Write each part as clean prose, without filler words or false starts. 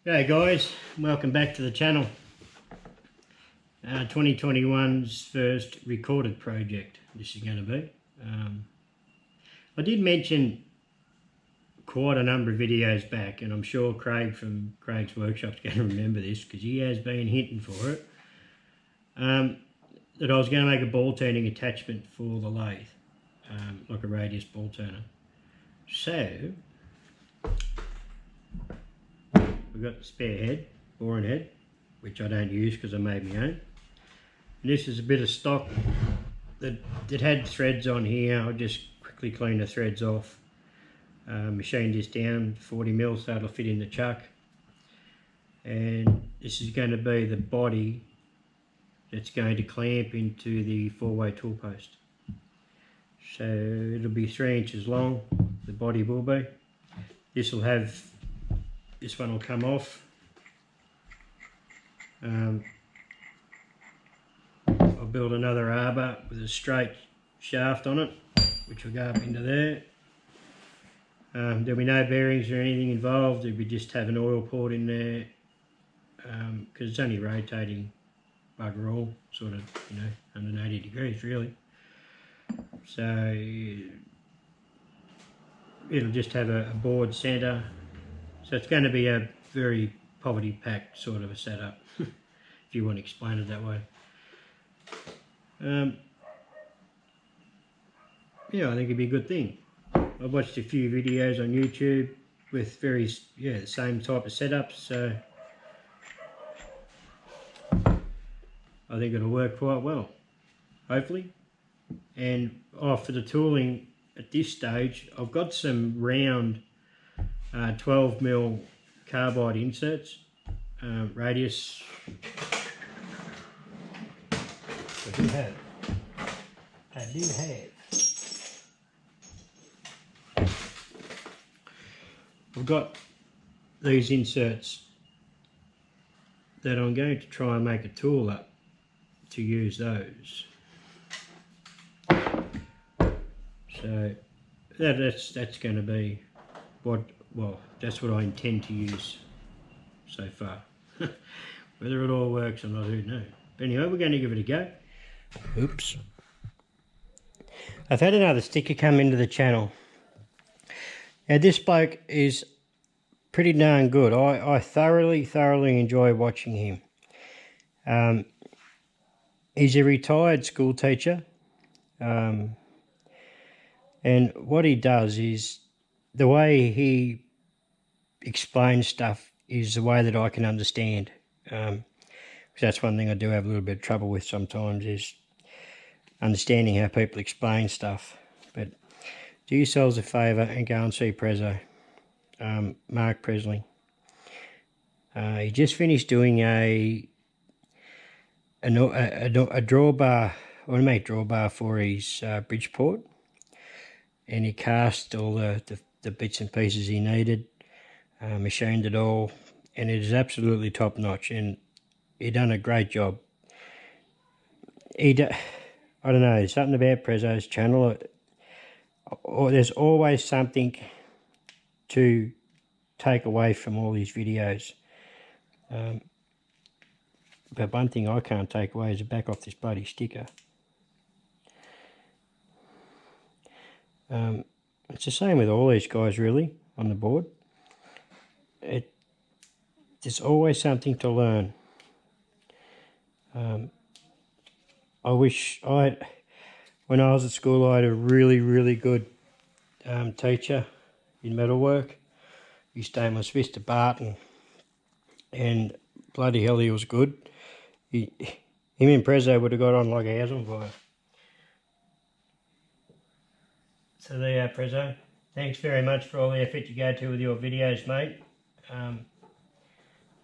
G'day guys, welcome back to the channel. 2021's first recorded project this is going to be. I did mention quite a number of videos back, and I'm sure Craig from Craig's Workshop is going to remember this because he has been hinting for it, that I was going to make a ball turning attachment for the lathe, like a radius ball turner. So we've got the spare head, boring head, which I don't use because I made my own. And this is a bit of stock that had threads on here. I'll just quickly clean the threads off. Machined this down 40 mil so it'll fit in the chuck. And this is going to be the body that's going to clamp into the 4-way tool post. So it'll be 3 inches long, the body will be. This one will come off. I'll build another arbor with a straight shaft on it, which will go up into there. There'll be no bearings or anything involved. It'll be just have an oil port in there, because it's only rotating bugger all, sort of, 180 degrees really. So it'll just have a board centre. So it's going to be a very poverty packed sort of a setup, if you want to explain it that way. Yeah, I think it'd be a good thing. I've watched a few videos on YouTube with the same type of setups, so I think it'll work quite well, hopefully. And for the tooling at this stage, I've got some round 12 mil carbide inserts, radius. I do have. I've got these inserts that I'm going to try and make a tool up to use those. So that's going to be that's what I intend to use so far. Whether it all works or not, who knows. But anyway, we're going to give it a go. Oops. I've had another sticker come into the channel. Now this bloke is pretty darn good. I thoroughly enjoy watching him. He's a retired school teacher. And what he does is, the way he explains stuff is the way that I can understand. Because that's one thing I do have a little bit of trouble with sometimes, is understanding how people explain stuff. But do yourselves a favour and go and see Preso, Mark Preisling. He just finished doing a drawbar, automatic drawbar for his Bridgeport, and he cast all the bits and pieces he needed, machined it all, and it is absolutely top notch, and he done a great job. I don't know, there's something about Preso's channel, or there's always something to take away from all these videos. But one thing I can't take away is the back off this bloody sticker. It's the same with all these guys really on the board. There's always something to learn. I wish when I was at school I had a really good teacher in metalwork. His name was Mr. Barton, and bloody hell he was good. Him and Preso would have got on like a house on fire. So there you are, Preso. Thanks very much for all the effort you go to with your videos, mate.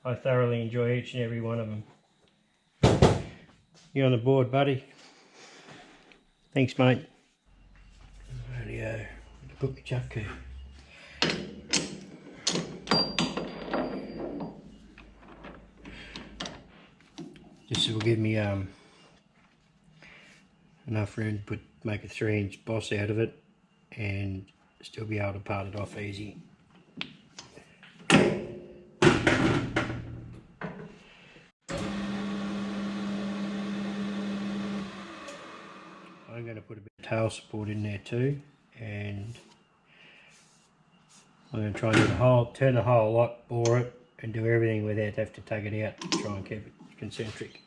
I thoroughly enjoy each and every one of them. You on the board, buddy? Thanks, mate. Radio, the cookie chuck. This will give me enough room to make a 3-inch boss out of it, and still be able to part it off easy. going to put a bit of tail support in there too, and I'm going to try and do the whole, turn the whole lot, bore it, and do everything without have to take it out, try and keep it concentric.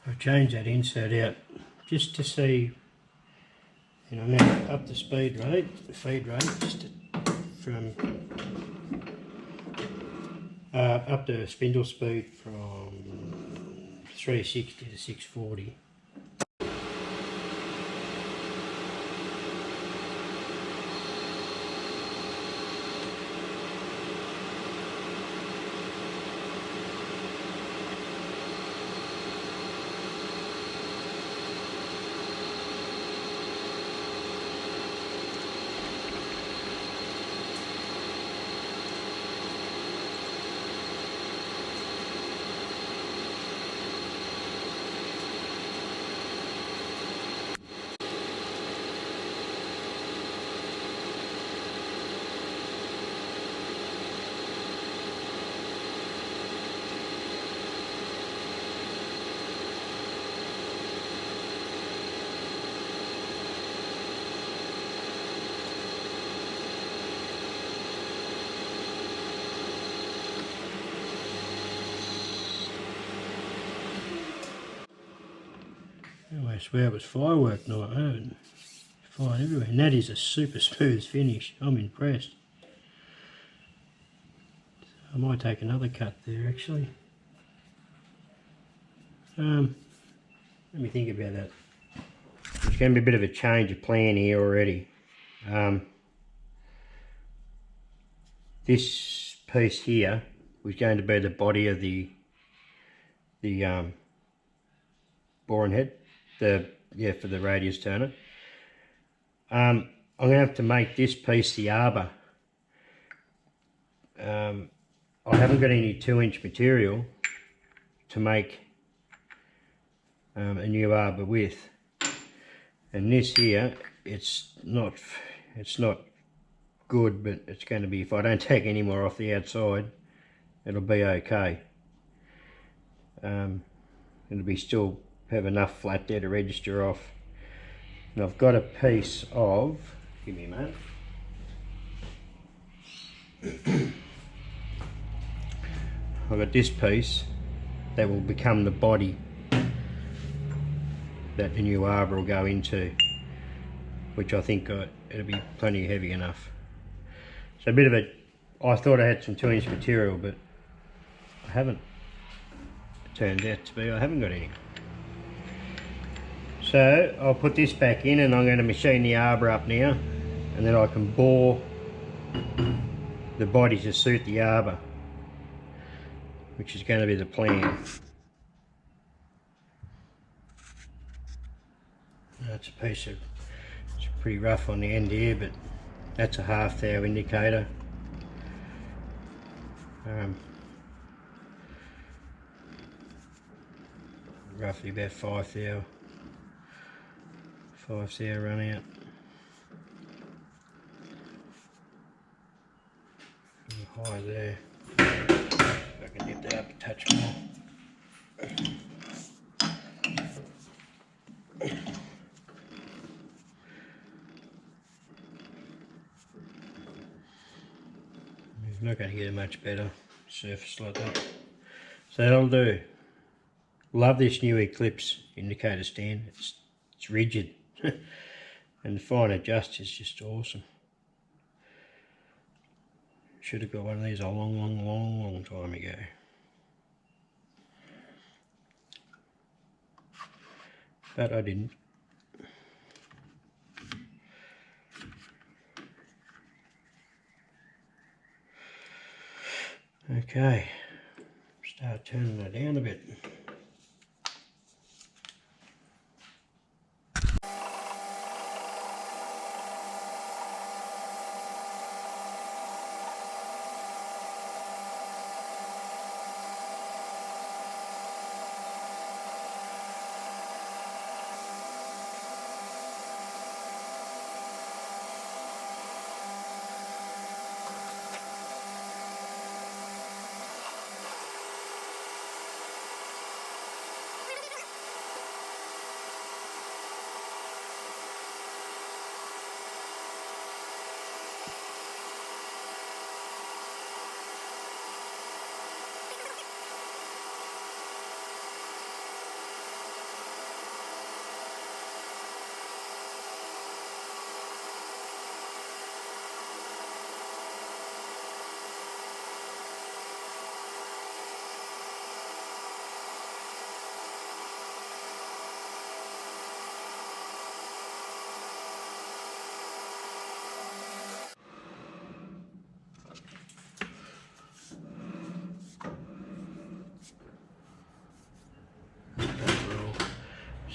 I've changed that insert out just to see, you know, now up the speed rate, the feed rate, just to, from up to spindle speed from 360 to 640. I swear it was firework night, and fire everywhere, and that is a super smooth finish. I'm impressed. I might take another cut there actually. Let me think about that. There's going to be a bit of a change of plan here already. This piece here was going to be the body of the boring head, for the radius turner. I'm going to have to make this piece the arbor. I haven't got any 2-inch material to make a new arbor with, and this here, it's not good, but it's going to be, if I don't take any more off the outside, it'll be okay. It'll be still have enough flat there to register off. And I've got a piece of, give me a moment. I've got this piece that will become the body that the new arbor will go into, which I think it'll be plenty heavy enough. So a bit of a, I thought I had some 2-inch material, but I haven't. It turns out to be I haven't got any. So I'll put this back in, and I'm going to machine the arbor up now, and then I can bore the body to suit the arbor, which is going to be the plan. That's a piece of, it's pretty rough on the end here, but that's a 1/2 thou indicator. Roughly about 5 thou run out. High there. If I can nip that up a touch more. It's not going to get a much better surface like that. So that'll do. Love this new Eclipse indicator stand. It's rigid, and the fine adjust is just awesome. Should have got one of these a long time ago. But I didn't. Okay, start turning it down a bit.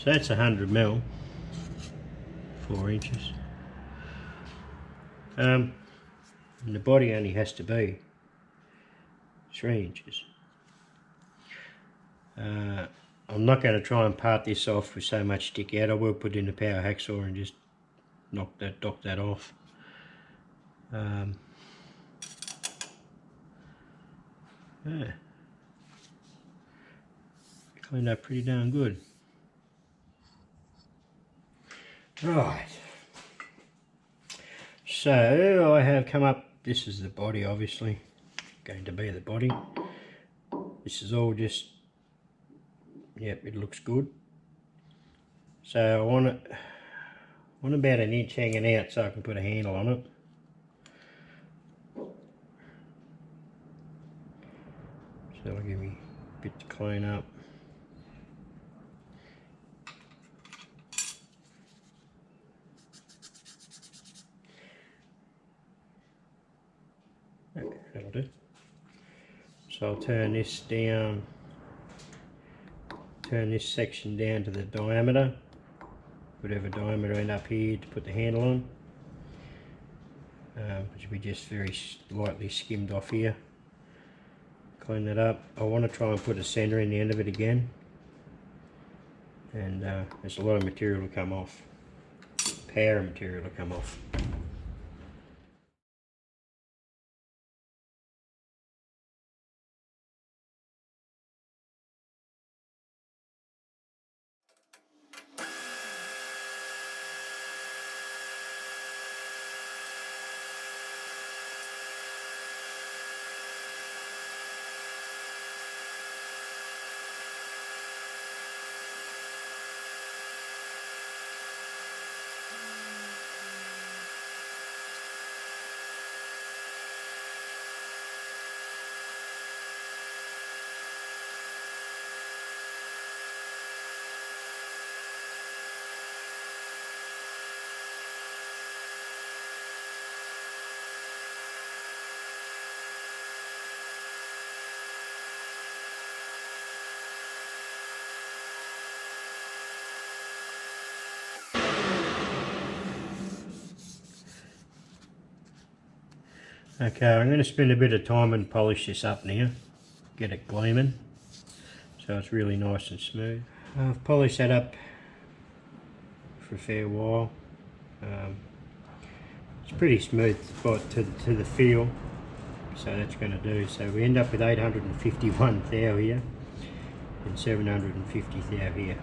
So that's 100mm, 4 inches. And the body only has to be 3 inches. I'm not going to try and part this off with so much stick out. I will put in a power hacksaw and just dock that off. Yeah. Cleaned up pretty darn good. Right. So I have come up, this is the body obviously, going to be the body. This is all just, yep, it looks good. So I want about an inch hanging out so I can put a handle on it. So that'll give me a bit to clean up. Okay, that'll do. So I'll turn this down, turn this section down to the diameter, whatever diameter I end up here to put the handle on, which will be just very lightly skimmed off here. Clean that up. I want to try and put a center in the end of it again, and there's a lot of material to come off, power material to come off. Okay, I'm going to spend a bit of time and polish this up now, get it gleaming, so it's really nice and smooth. I've polished that up for a fair while. It's pretty smooth but to the feel, so that's going to do. So we end up with 851 thou here and 750 thou here.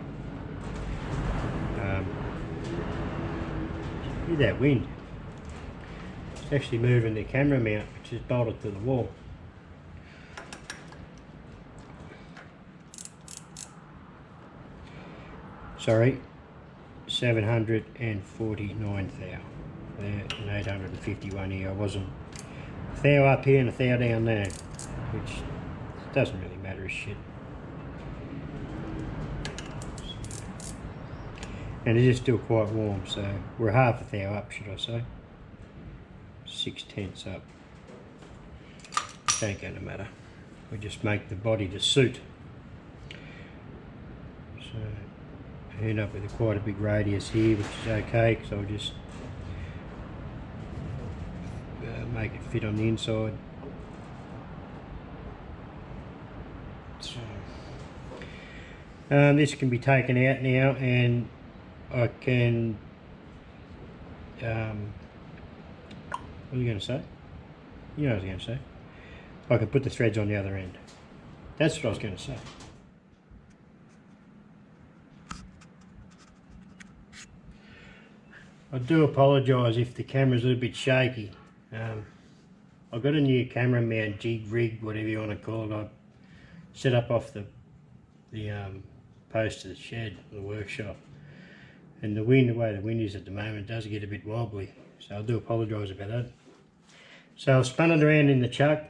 Hear that wind. It's actually moving the camera mount, which is bolted to the wall. Sorry, 749 thou there and 851 here. I wasn't thou up here and a thou down there, which doesn't really matter as shit. And it is still quite warm, so we're half a thou up, should I say. 6/10 up. It ain't going to matter. We just make the body to suit. So I end up with quite a big radius here, which is okay, because I'll just make it fit on the inside. So this can be taken out now, and I can what are you going to say? You know what I was going to say. I can put the threads on the other end. That's what I was going to say. I do apologise if the camera's a little bit shaky. I've got a new camera mount, jig, rig, whatever you want to call it. I set up off the post of the shed, the workshop. And the wind, the way the wind is at the moment, does get a bit wobbly. So I do apologise about that. So I've spun it around in the chuck.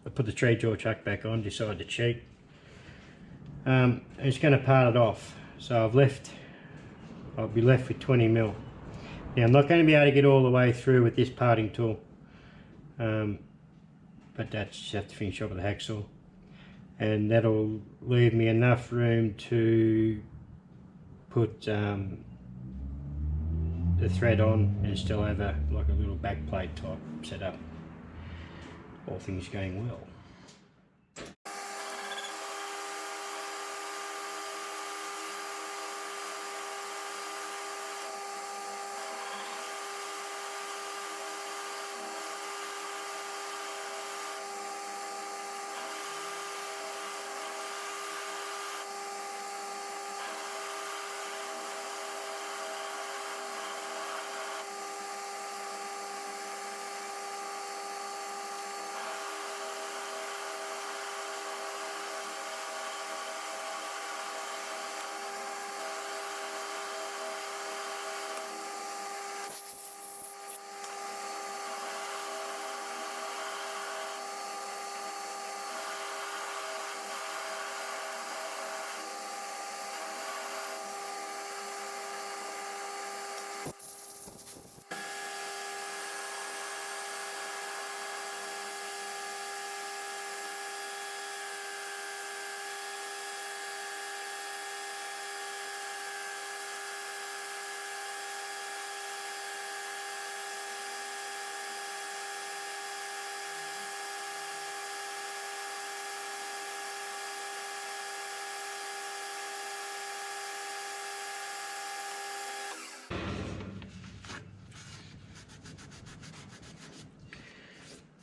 I put the tree jaw chuck back on, decided to cheat. And it's going to part it off. So I'll be left with 20mm. Now I'm not going to be able to get all the way through with this parting tool. But that's just have to finish up with the hacksaw. And that'll leave me enough room to put the thread on and still have like a little back plate type setup. All things going well.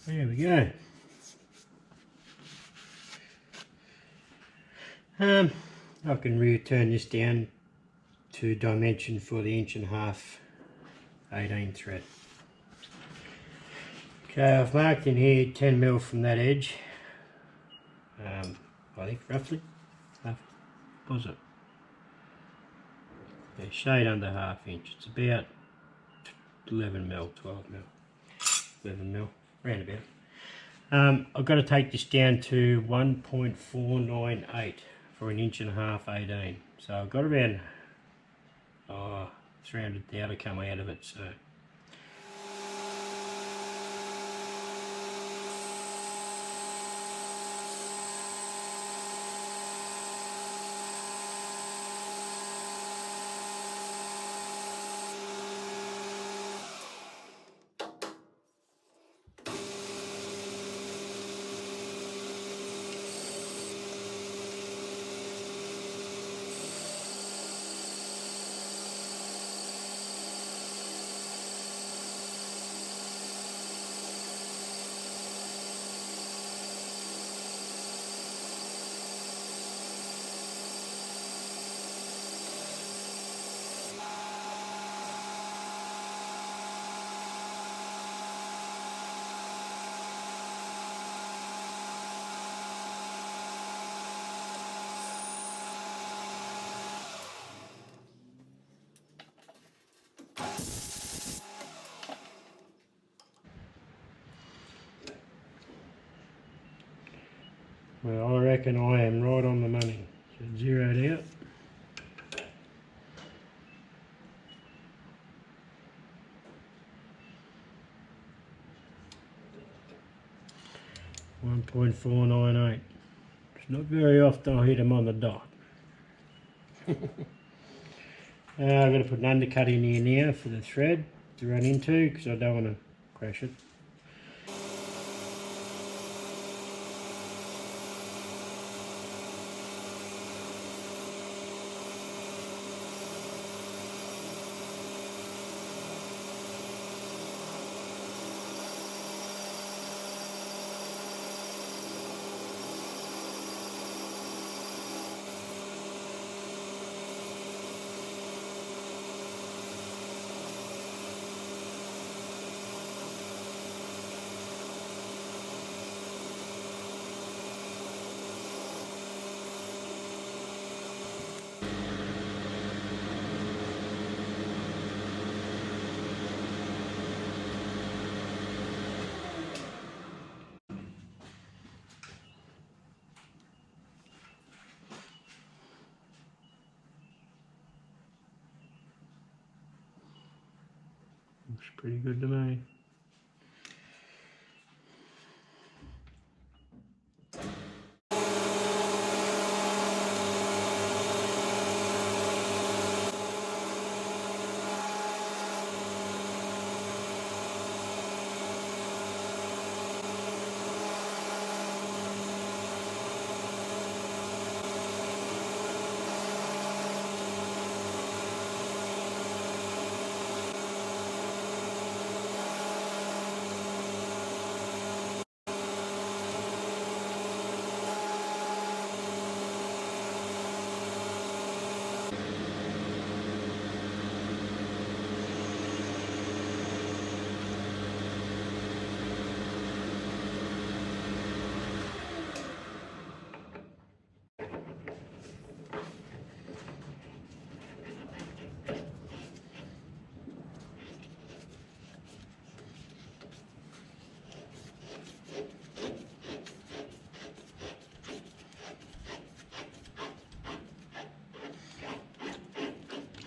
There we go. I can return this down to dimension for the 1.5" 18 thread. Okay, I've marked in here 10mm from that edge. I think roughly. What was it? Yeah, shade under 1/2 inch. It's about 11mm, 12mm, 11mm, round about. I've got to take this down to 1.498 for an 1.5" 18. So I've got around 300 thou to come out of it. So Well, I reckon I am right on the money. So zeroed out. .498. It's not very often I hit them on the dot. I'm going to put an undercut in here now for the thread to run into because I don't want to crash it. Looks pretty good to me.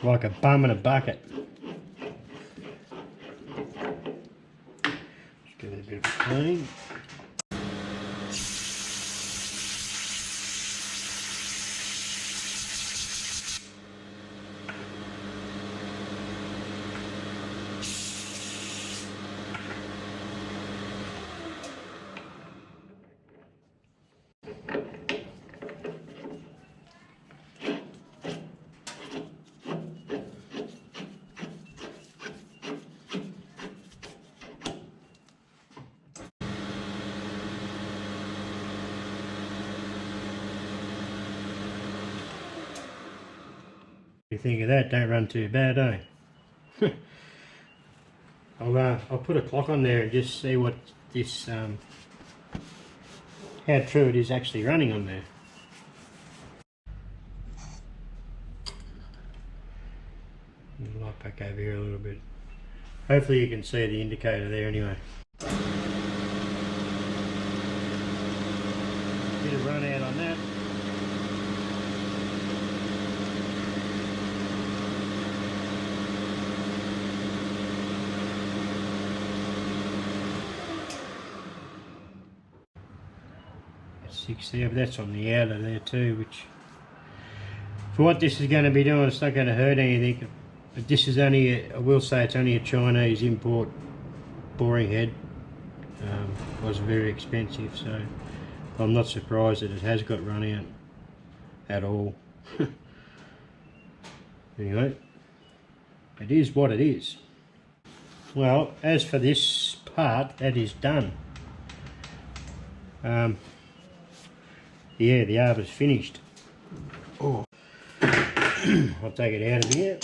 Like a bum in a bucket. Just give it a bit of a clean. You think of that, don't run too bad, eh? I'll put a clock on there and just see what this, how true it is actually running on there. Light back over here a little bit. Hopefully you can see the indicator there anyway. Bit of run out on that. Six there, but that's on the outer there too, which for what this is going to be doing, it's not going to hurt anything. But this is only, I will say, it's only a Chinese import boring head. It was very expensive, so I'm not surprised that it has got run out at all. Anyway, it is what it is. Well, as for this part, that is done. Yeah, the arbor's finished. Oh. I'll take it out of here.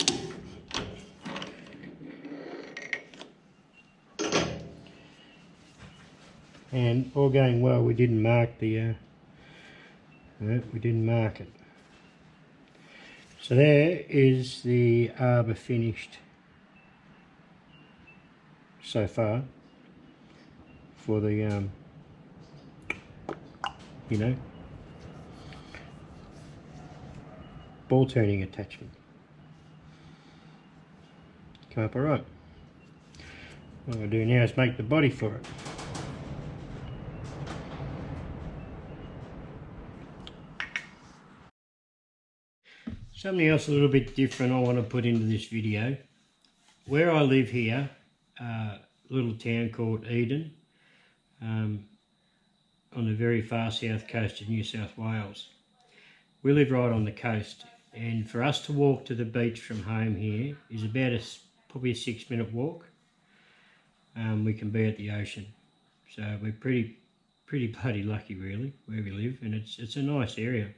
And all going well, we didn't mark the, we didn't mark it. So there is the arbor finished so far for the, you know, ball turning attachment. Come up alright. What I'll do now is make the body for it. Something else a little bit different I want to put into this video. Where I live here, a little town called Eden, on the very far south coast of New South Wales. We live right on the coast, and for us to walk to the beach from home here is about probably a 6-minute walk. We can be at the ocean, so we're pretty bloody lucky really where we live, and it's a nice area.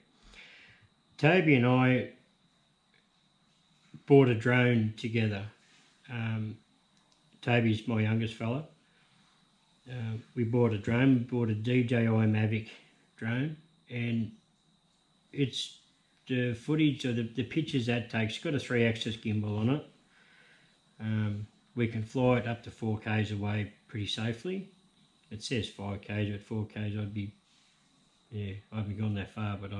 Toby and I bought a drone together. Toby's my youngest fella. We bought a drone. We bought a DJI Mavic drone, and it's the footage or the pictures that takes. It's got a 3-axis gimbal on it. We can fly it up to 4Ks away pretty safely. It says 5Ks, but 4Ks I haven't gone that far, but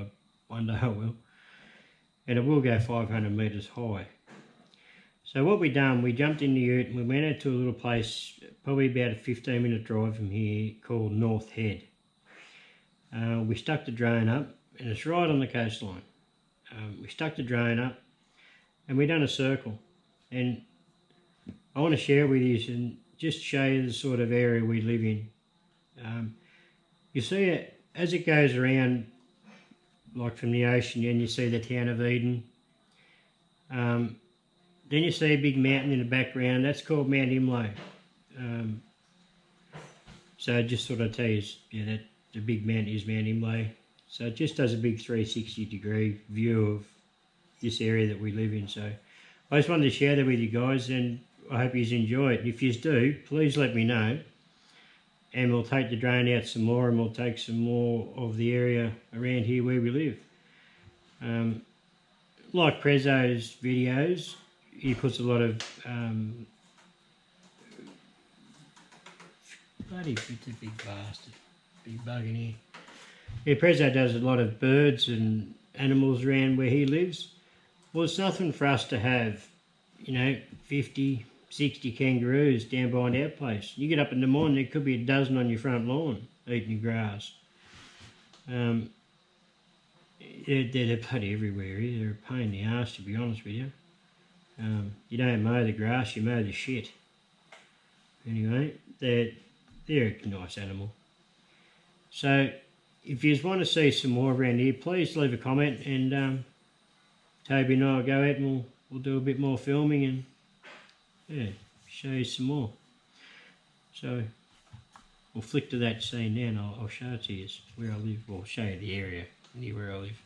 one day I will. And it will go 500 metres high. So what we done, we jumped in the ute and we went out to a little place, probably about a 15-minute drive from here, called North Head. We stuck the drone up, and it's right on the coastline. We stuck the drone up and we done a circle, and I want to share with you and just show you the sort of area we live in. You see it as it goes around, like from the ocean, and you see the town of Eden. Then you see a big mountain in the background. That's called Mount Imlay. So just thought I'd tell you, that the big mountain is Mount Imlay. So it just does a big 360-degree view of this area that we live in. So I just wanted to share that with you guys, and I hope you enjoy it. If you do, please let me know, and we'll take the drone out some more, and we'll take some more of the area around here where we live. Like Preso's videos, he puts a lot of bloody, it's a big bastard, big bug in here. Yeah, Preso does a lot of birds and animals around where he lives. Well, it's nothing for us to have, 50, 60 kangaroos down behind our place. You get up in the morning, there could be a dozen on your front lawn eating your grass. They're bloody everywhere. They're a pain in the arse, to be honest with you. You don't mow the grass, you mow the shit. Anyway, they're a nice animal. So if you want to see some more around here, please leave a comment, and Toby and I will go out and we'll do a bit more filming and show you some more. So we'll flick to that scene now, and I'll show it to you where I live. Or show you the area near where I live.